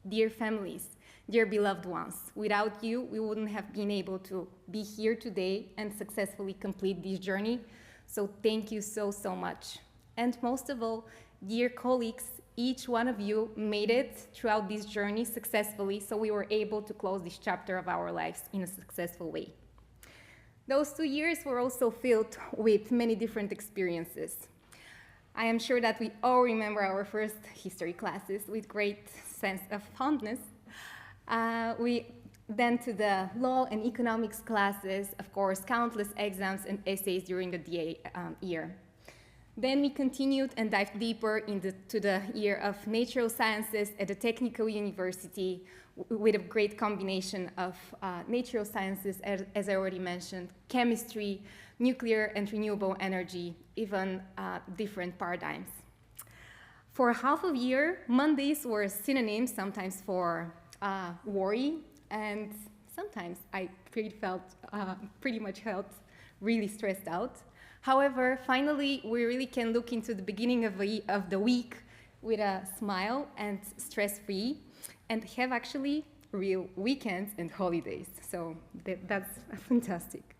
Dear families, dear beloved ones, without you, we wouldn't have been able to be here today and successfully complete this journey. So thank you so, so much. And most of all, dear colleagues, each one of you made it throughout this journey successfully, so we were able to close this chapter of our lives in a successful way. Those 2 years were also filled with many different experiences. I am sure that we all remember our first history classes with great sense of fondness. Then to the law and economics classes, of course, countless exams and essays during the DA year. Then we continued and dived deeper into the year of natural sciences at the Technical University with a great combination of natural sciences, as I already mentioned, chemistry, nuclear and renewable energy, even different paradigms. For half a year, Mondays were synonyms sometimes for worry, and sometimes I pretty much felt really stressed out. However, finally, we really can look into the beginning of the week with a smile and stress-free, and have actually real weekends and holidays. So that's fantastic.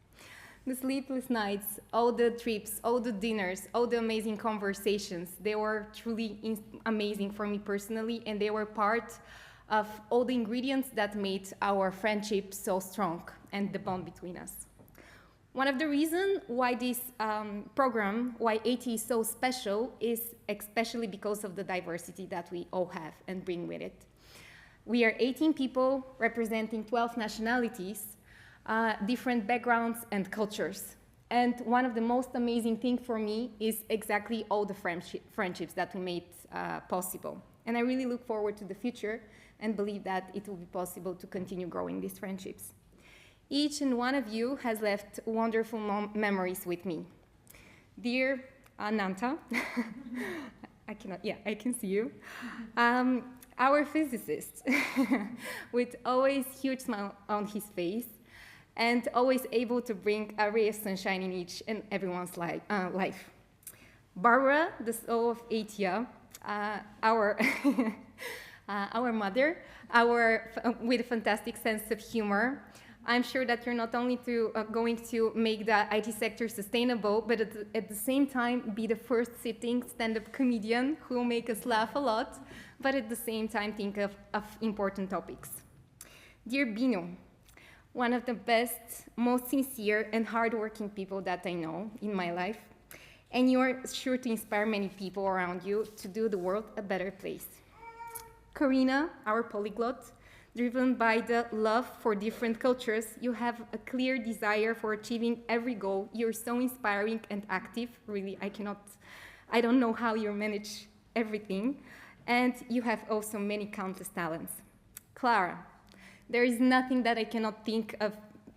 The sleepless nights, all the trips, all the dinners, all the amazing conversations, they were truly amazing for me personally, and they were part of all the ingredients that made our friendship so strong and the bond between us. One of the reasons why this program, why ETIA is so special, is especially because of the diversity that we all have and bring with it. We are 18 people representing 12 nationalities, different backgrounds and cultures. And one of the most amazing things for me is exactly all the friendships that we made possible. And I really look forward to the future and believe that it will be possible to continue growing these friendships. Each and one of you has left wonderful memories with me. Dear Nanta, I can see you. Our physicist, with always huge smile on his face, and always able to bring a ray of sunshine in each and everyone's life. Barbara, the soul of ETIA, our mother, with a fantastic sense of humor. I'm sure that you're not only going to make the IT sector sustainable, but at the same time be the first sitting stand-up comedian who will make us laugh a lot, but at the same time think of important topics. Dear Bino, one of the best, most sincere and hardworking people that I know in my life, and you're sure to inspire many people around you to do the world a better place. Karina, our polyglot, driven by the love for different cultures, you have a clear desire for achieving every goal. You're so inspiring and active, really, I don't know how you manage everything, and you have also many countless talents. Clara, there is nothing that I cannot think of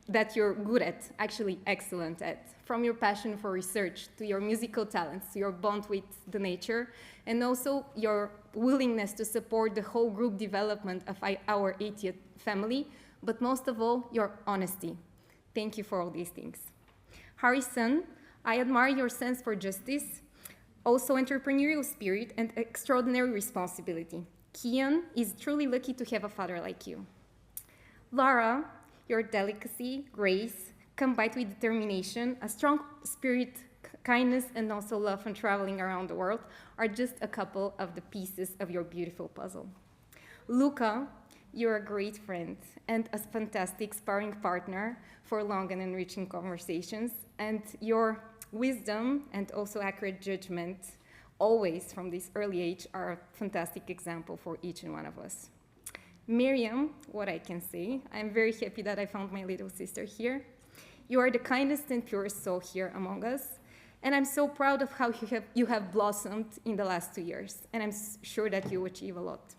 that you're good at, actually excellent at, from your passion for research to your musical talents, to your bond with the nature, and also your willingness to support the whole group development of our ETIA family, but most of all, your honesty. Thank you for all these things. Harrison, I admire your sense for justice, also entrepreneurial spirit and extraordinary responsibility. Kian is truly lucky to have a father like you. Lara, your delicacy, grace, combined with determination, a strong spirit, kindness, and also love and traveling around the world are just a couple of the pieces of your beautiful puzzle. Luca, you're a great friend and a fantastic sparring partner for long and enriching conversations, and your wisdom and also accurate judgment, always from this early age, are a fantastic example for each and one of us. Miriam, what I can say, I'm very happy that I found my little sister here. You are the kindest and purest soul here among us, and I'm so proud of how you have blossomed in the last 2 years, and I'm sure that you achieve a lot.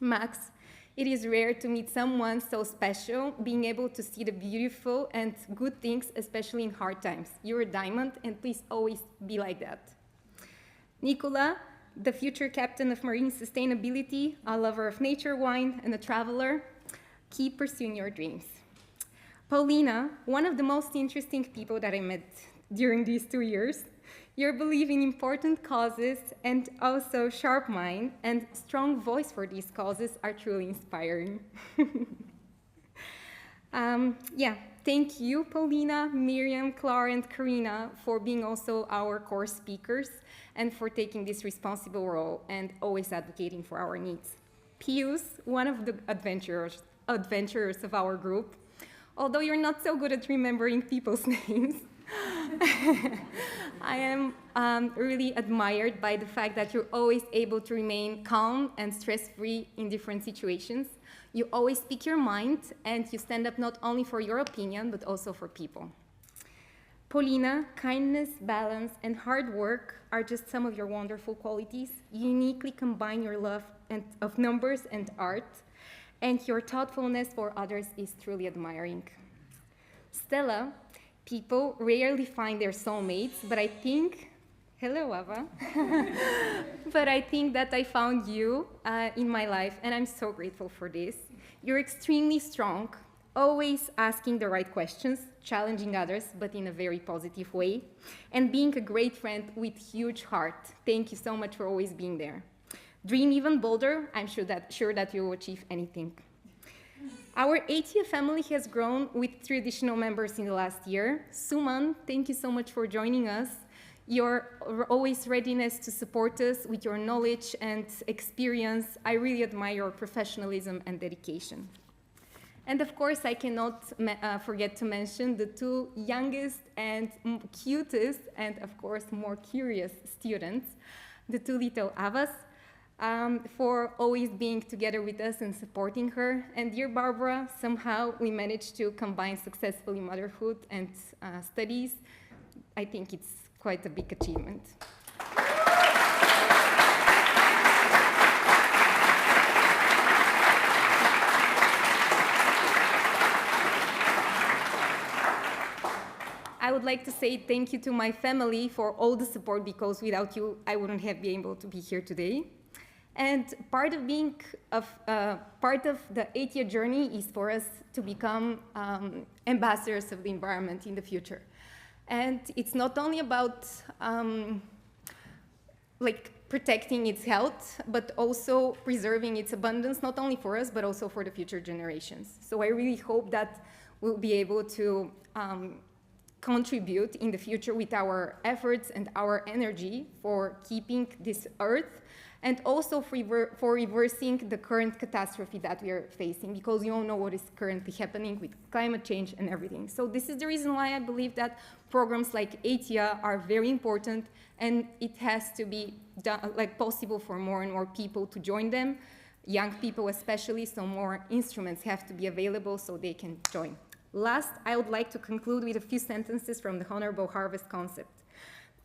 Max, it is rare to meet someone so special, being able to see the beautiful and good things, especially in hard times. You're a diamond, and please always be like that. Nicola, the future captain of marine sustainability, a lover of nature wine, and a traveler, keep pursuing your dreams. Paulina, one of the most interesting people that I met during these 2 years, your belief in important causes and also sharp mind and strong voice for these causes are truly inspiring. Thank you, Paulina, Miriam, Clara, and Karina for being also our core speakers and for taking this responsible role and always advocating for our needs. Pius, one of the adventurers of our group, although you're not so good at remembering people's names, I am really admired by the fact that you're always able to remain calm and stress-free in different situations. You always speak your mind, and you stand up not only for your opinion, but also for people. Paulina, kindness, balance, and hard work are just some of your wonderful qualities. You uniquely combine your love of numbers and art, and your thoughtfulness for others is truly admiring. Stella, people rarely find their soulmates, but I think, hello, Ava, but I think that I found you in my life, and I'm so grateful for this. You're extremely strong, always asking the right questions, challenging others, but in a very positive way, and being a great friend with huge heart. Thank you so much for always being there. Dream even bolder. I'm sure that you will achieve anything. Our ETIA family has grown with 3 additional members in the last year. Suman, thank you so much for joining us. Your always readiness to support us with your knowledge and experience. I really admire your professionalism and dedication. And of course, I cannot forget to mention the two youngest and cutest and of course more curious students, the two little Avas, for always being together with us and supporting her. And dear Barbara, somehow we managed to combine successfully motherhood and studies. I think it's quite a big achievement. I would like to say thank you to my family for all the support, because without you, I wouldn't have been able to be here today. And part of being part of the ETIA journey is for us to become ambassadors of the environment in the future. And it's not only about like protecting its health, but also preserving its abundance, not only for us, but also for the future generations. So I really hope that we'll be able to contribute in the future with our efforts and our energy for keeping this earth, and also for reversing the current catastrophe that we are facing, because you all know what is currently happening with climate change and everything. So this is the reason why I believe that programs like ETIA are very important, and it has to be done, like, possible for more and more people to join them, young people especially, so more instruments have to be available so they can join. Last, I would like to conclude with a few sentences from the Honorable Harvest concept.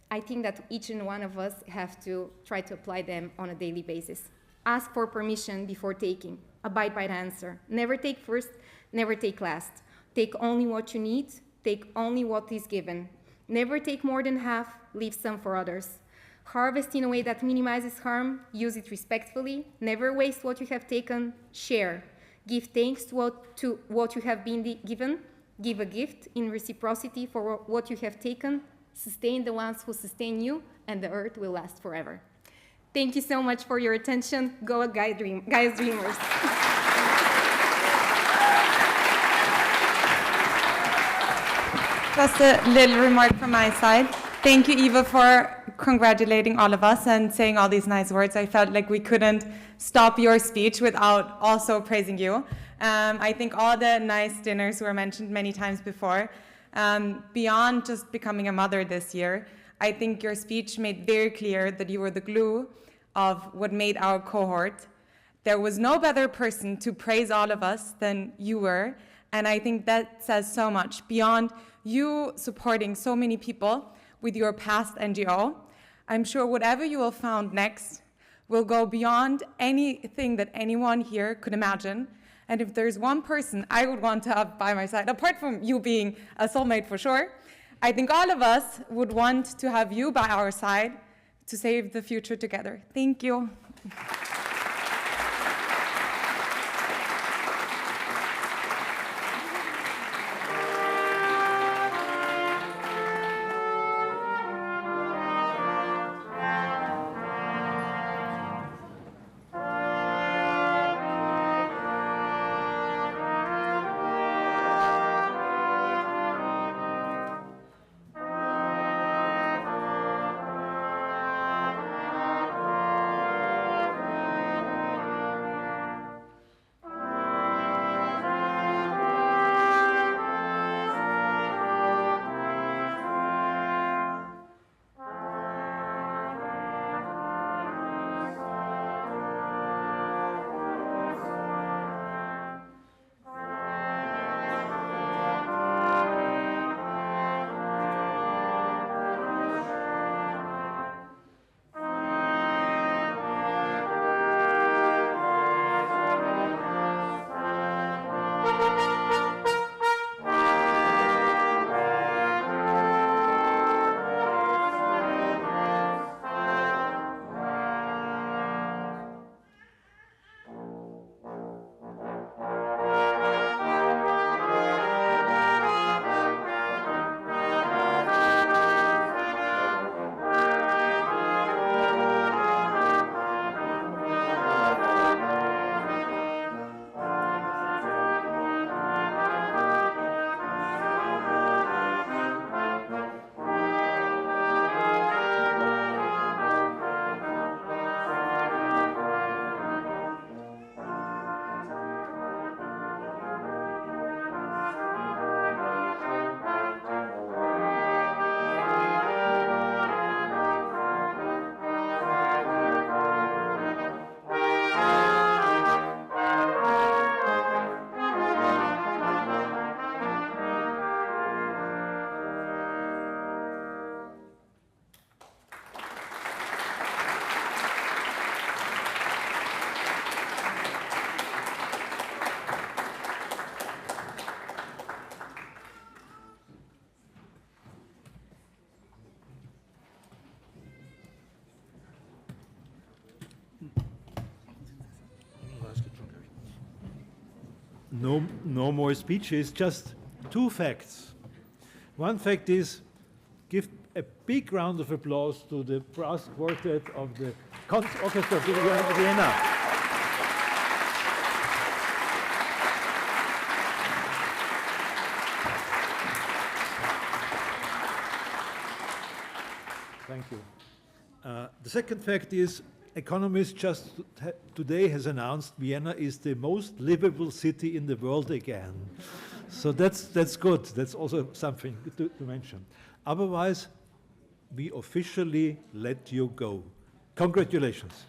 I think that each and one of us have to try to apply them on a daily basis. Ask for permission before taking. Abide by the answer. Never take first, never take last. Take only what you need. Take only what is given. Never take more than half. Leave some for others. Harvest in a way that minimizes harm. Use it respectfully. Never waste what you have taken. Share. Give thanks to what you have been given. Give a gift in reciprocity for what you have taken. Sustain the ones who sustain you, and the earth will last forever. Thank you so much for your attention. Go Gaia Dreamers. Just a little remark from my side. Thank you, Eva, for congratulating all of us and saying all these nice words. I felt like we couldn't stop your speech without also praising you. I think all the nice dinners were mentioned many times before. Beyond just becoming a mother this year, I think your speech made very clear that you were the glue of what made our cohort. There was no better person to praise all of us than you were, and I think that says so much. Beyond you supporting so many people with your past NGO, I'm sure whatever you will found next will go beyond anything that anyone here could imagine. And if there's one person I would want to have by my side, apart from you being a soulmate for sure, I think all of us would want to have you by our side to save the future together. Thank you. no more speeches, just two facts. One fact is, give a big round of applause to the brass quartet of the Orchestra of Vienna. Thank you. The second fact is, Economist just today has announced Vienna is the most livable city in the world again. So that's good. That's also something to mention. Otherwise, we officially let you go. Congratulations.